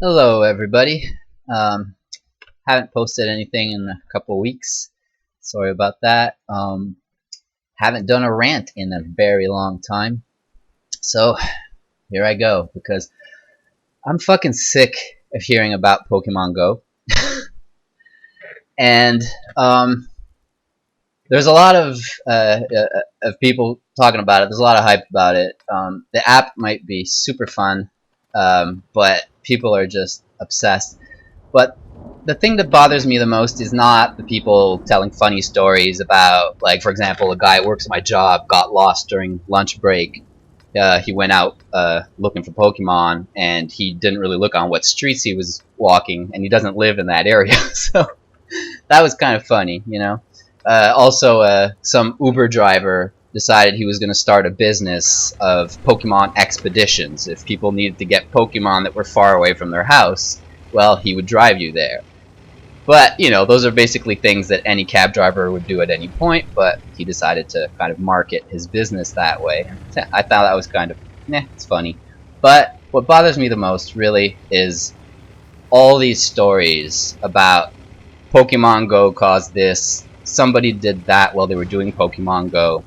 Hello, everybody. Um, haven't posted anything in a couple weeks. Sorry about that. Haven't done a rant in a very long time. So here I go because I'm fucking sick of hearing about Pokemon Go. And um, there's a lot of people talking about it. There's a lot of hype about it. The app might be super fun, but people are just obsessed. But the thing that bothers me the most is not the people telling funny stories about, like, for example, a guy who works at my job got lost during lunch break. He went out looking for Pokemon, and he didn't really look on what streets he was walking, and he doesn't live in that area. So that was kind of funny, you know. Also, some Uber driver decided he was going to start a business of Pokemon expeditions. If people needed to get Pokemon that were far away from their house, well, he would drive you there. But, you know, those are basically things that any cab driver would do at any point, but he decided to kind of market his business that way. I thought that was kind of, it's funny. But what bothers me the most, really, is all these stories about Pokemon Go caused this, somebody did that while they were doing Pokemon Go,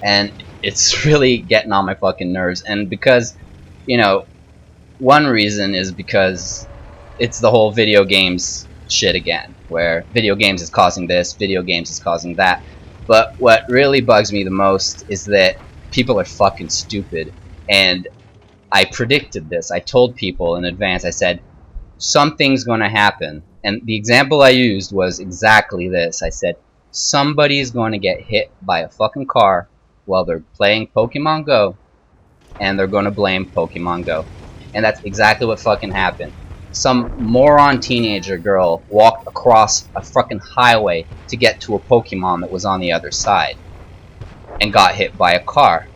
and it's really getting on my fucking nerves. And because, you know, one reason is because it's the whole video games shit again, where video games is causing this, video games is causing that. But what really bugs me the most is that people are fucking stupid, and I predicted this. I told people in advance, I said, something's going to happen. And the example I used was exactly this. I said, somebody's going to get hit by a fucking car while they're playing Pokemon Go, and they're going to blame Pokemon Go. And that's exactly what fucking happened. Some moron teenager girl walked across a fucking highway to get to a Pokemon that was on the other side and got hit by a car.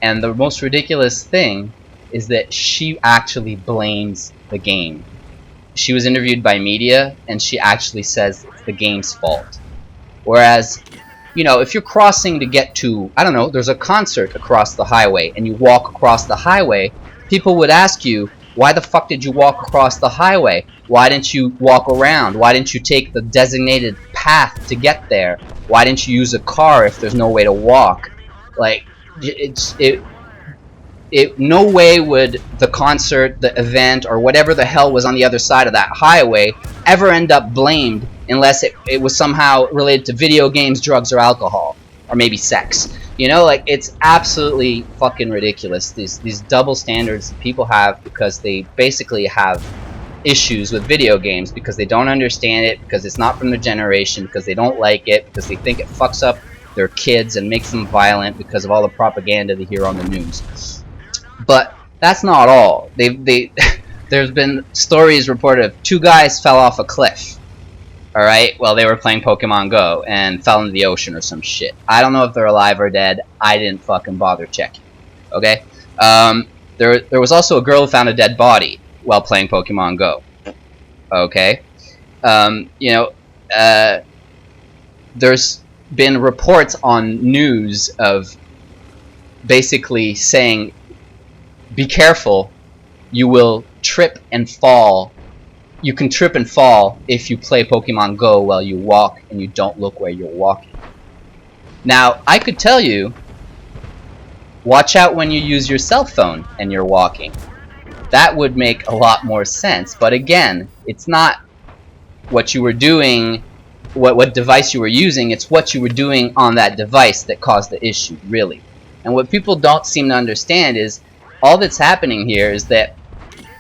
And the most ridiculous thing is that she actually blames the game. She was interviewed by media, and she actually says it's the game's fault. Whereas, you know, if you're crossing to get to, I don't know, there's a concert across the highway, and you walk across the highway, people would ask you, why the fuck did you walk across the highway? Why didn't you walk around? Why didn't you take the designated path to get there? Why didn't you use a car if there's no way to walk? Like, no way would the concert, the event, or whatever the hell was on the other side of that highway ever end up blamed unless it was somehow related to video games, drugs, or alcohol, or maybe sex. You know, like, it's absolutely fucking ridiculous, these double standards that people have because they basically have issues with video games because they don't understand it, because it's not from their generation, because they don't like it, because they think it fucks up their kids and makes them violent because of all the propaganda they hear on the news. But that's not all. There's been stories reported of two guys fell off a cliff. All right, well, they were playing Pokemon Go and fell into the ocean or some shit. I don't know if they're alive or dead. I didn't fucking bother checking. Okay. There was also a girl who found a dead body while playing Pokemon Go. Okay. You know, there's been reports on news of basically saying, be careful, you will trip and fall. You can trip and fall if you play Pokemon Go while you walk and you don't look where you're walking. Now, I could tell you, watch out when you use your cell phone and you're walking. That would make a lot more sense. But again, it's not what you were doing, what device you were using, it's what you were doing on that device that caused the issue, really. And what people don't seem to understand is all that's happening here is that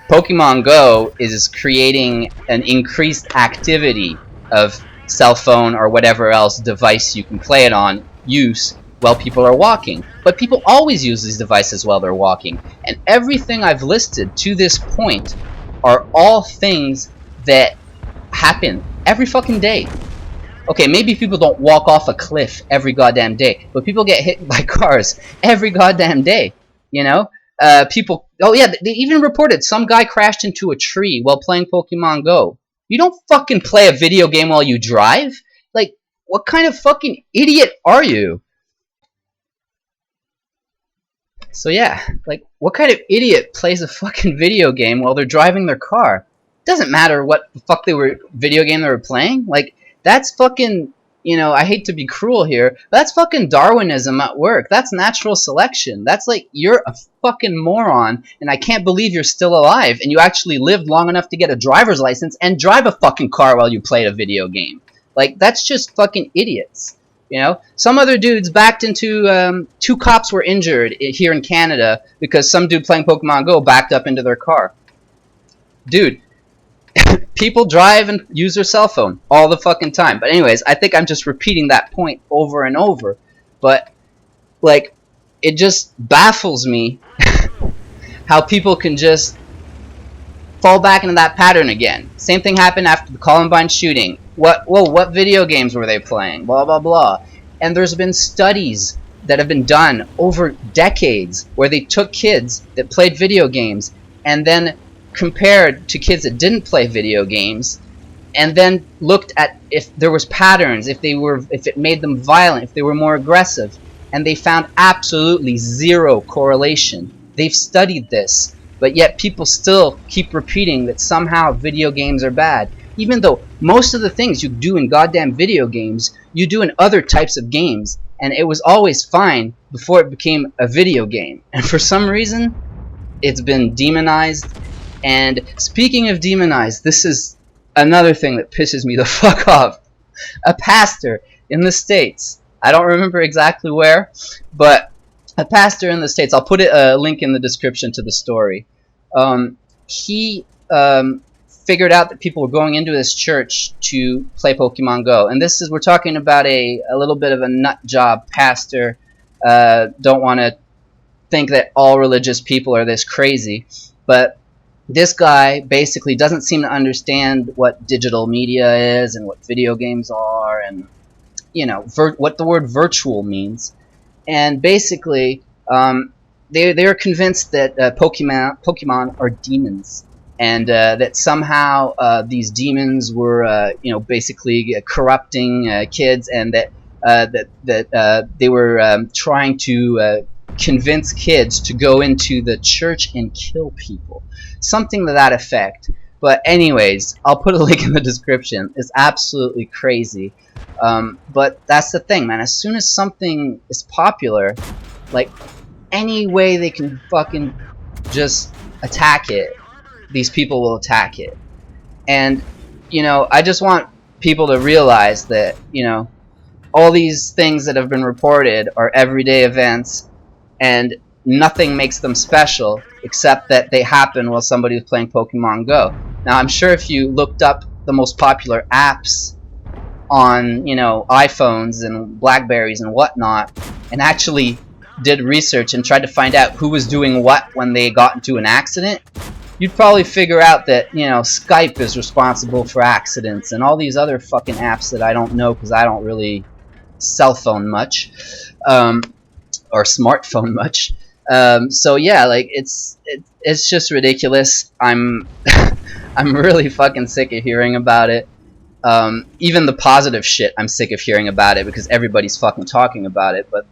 Pokemon Go is creating an increased activity of cell phone or whatever else device you can play it on use while people are walking. But people always use these devices while they're walking. And everything I've listed to this point are all things that happen every fucking day. Okay, maybe people don't walk off a cliff every goddamn day, but people get hit by cars every goddamn day, you know? People, oh yeah, they even reported some guy crashed into a tree while playing Pokemon Go. You don't fucking play a video game while you drive? Like, what kind of fucking idiot are you? So yeah, like, what kind of idiot plays a fucking video game while they're driving their car? Doesn't matter what the fuck video game they were playing. Like, that's fucking, I hate to be cruel here, but that's fucking Darwinism at work. That's natural selection. That's like, you're a fucking moron, and I can't believe you're still alive, and you actually lived long enough to get a driver's license and drive a fucking car while you played a video game. Like, that's just fucking idiots. Some other dudes backed into, 2 cops were injured here in Canada because some dude playing Pokemon Go backed up into their car. Dude, people drive and use their cell phone all the fucking time. But anyways, I think I'm just repeating that point over and over. But, like, it just baffles me how people can just fall back into that pattern again. Same thing happened after the Columbine shooting. What video games were they playing? Blah, blah, blah. And there's been studies that have been done over decades where they took kids that played video games and then compared to kids that didn't play video games, and then looked at if there was patterns, if it made them violent, if they were more aggressive, and they found absolutely zero correlation. They've studied this, but yet people still keep repeating that somehow video games are bad, even though most of the things you do in goddamn video games you do in other types of games, and it was always fine before it became a video game. And for some reason it's been demonized. And speaking of demonized, this is another thing that pisses me the fuck off. A pastor in the States, I don't remember exactly where, but a pastor in the States, I'll put a link in the description to the story. He figured out that people were going into his church to play Pokemon Go. And we're talking about a little bit of a nut job pastor. Don't want to think that all religious people are this crazy, but this guy basically doesn't seem to understand what digital media is and what video games are and, what the word virtual means. And basically, they are convinced that Pokemon are demons, and that somehow these demons were, basically corrupting kids, and that they were trying to convince kids to go into the church and kill people. Something to that effect. But anyways, I'll put a link in the description. It's absolutely crazy. But that's the thing, man. As soon as something is popular, like, any way they can fucking just attack it, these people will attack it. And, I just want people to realize that, all these things that have been reported are everyday events, and nothing makes them special except that they happen while somebody is playing Pokemon Go. Now, I'm sure if you looked up the most popular apps on, iPhones and Blackberries and whatnot, and actually did research and tried to find out who was doing what when they got into an accident, you'd probably figure out that, Skype is responsible for accidents, and all these other fucking apps that I don't know because I don't really cell phone much, or smartphone much. So yeah, like, it's just ridiculous. I'm really fucking sick of hearing about it. Even the positive shit, I'm sick of hearing about it because everybody's fucking talking about it. But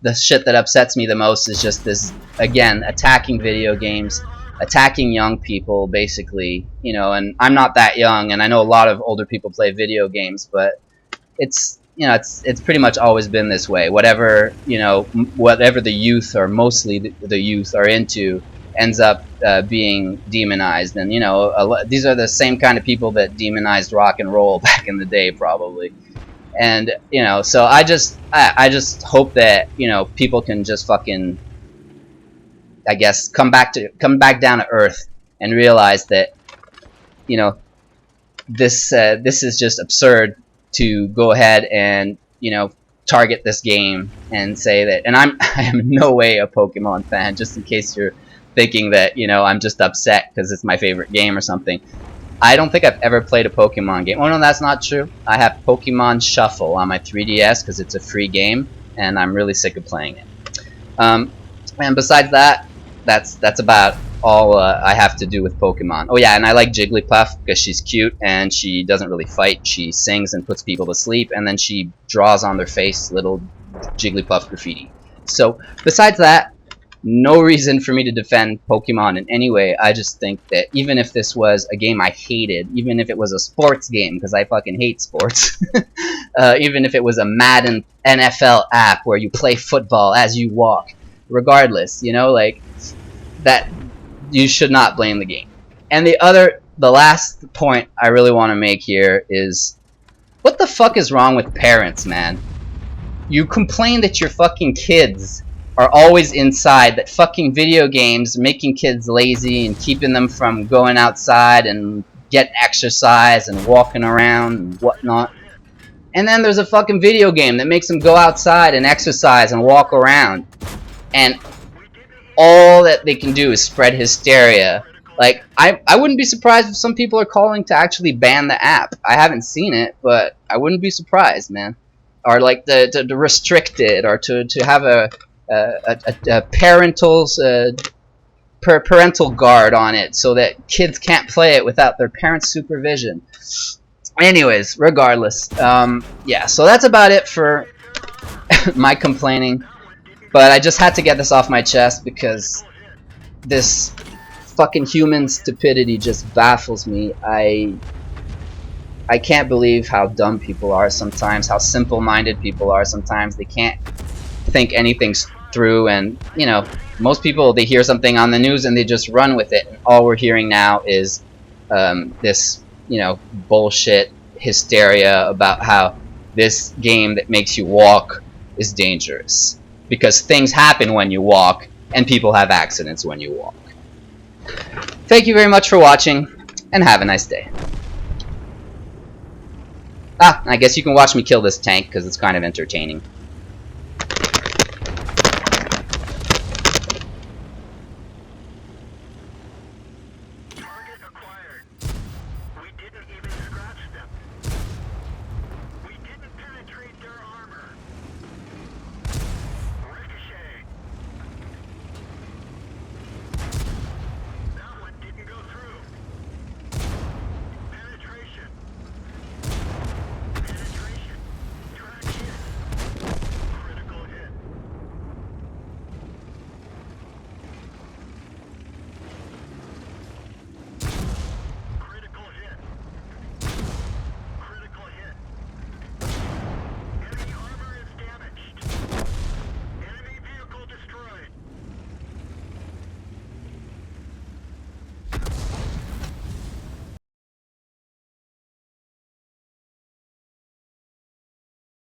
the shit that upsets me the most is just this, again, attacking video games, attacking young people, basically. And I'm not that young, and I know a lot of older people play video games, but it's pretty much always been this way. Whatever the youth, or mostly the youth, are into ends up being demonized. And these are the same kind of people that demonized rock and roll back in the day, probably. And so I just hope that people can just fucking, I guess, come back down to earth and realize that this is just absurd to go ahead and target this game and say that. And I am in no way a Pokemon fan, just in case you're thinking that I'm just upset because it's my favorite game or something. I don't think I've ever played a Pokemon game. Oh no, that's not true. I have Pokemon Shuffle on my 3DS because it's a free game, and I'm really sick of playing it. And besides that, that's about all I have to do with Pokemon. Oh yeah, and I like Jigglypuff because she's cute and she doesn't really fight. She sings and puts people to sleep, and then she draws on their face little Jigglypuff graffiti. So besides that, no reason for me to defend Pokemon in any way. I just think that even if this was a game I hated, even if it was a sports game, because I fucking hate sports, even if it was a Madden NFL app where you play football as you walk, regardless, you know, like, that, you should not blame the game. And the last point I really want to make here is, what the fuck is wrong with parents, man? You complain that your fucking kids are always inside, that fucking video games are making kids lazy and keeping them from going outside and getting exercise and walking around and whatnot. And then there's a fucking video game that makes them go outside and exercise and walk around. And all that they can do is spread hysteria. Like, I wouldn't be surprised if some people are calling to actually ban the app. I haven't seen it, but I wouldn't be surprised, man. Or like to restrict it, or to have a parental guard on it, so that kids can't play it without their parents' supervision. Anyways, regardless, yeah. So that's about it for my complaining. But I just had to get this off my chest because this fucking human stupidity just baffles me. I can't believe how dumb people are sometimes, how simple-minded people are sometimes. They can't think anything through, and, you know, most people, they hear something on the news and they just run with it, and all we're hearing now is this, you know, bullshit hysteria about how this game that makes you walk is dangerous. Because things happen when you walk, and people have accidents when you walk. Thank you very much for watching, and have a nice day. I guess you can watch me kill this tank, because it's kind of entertaining.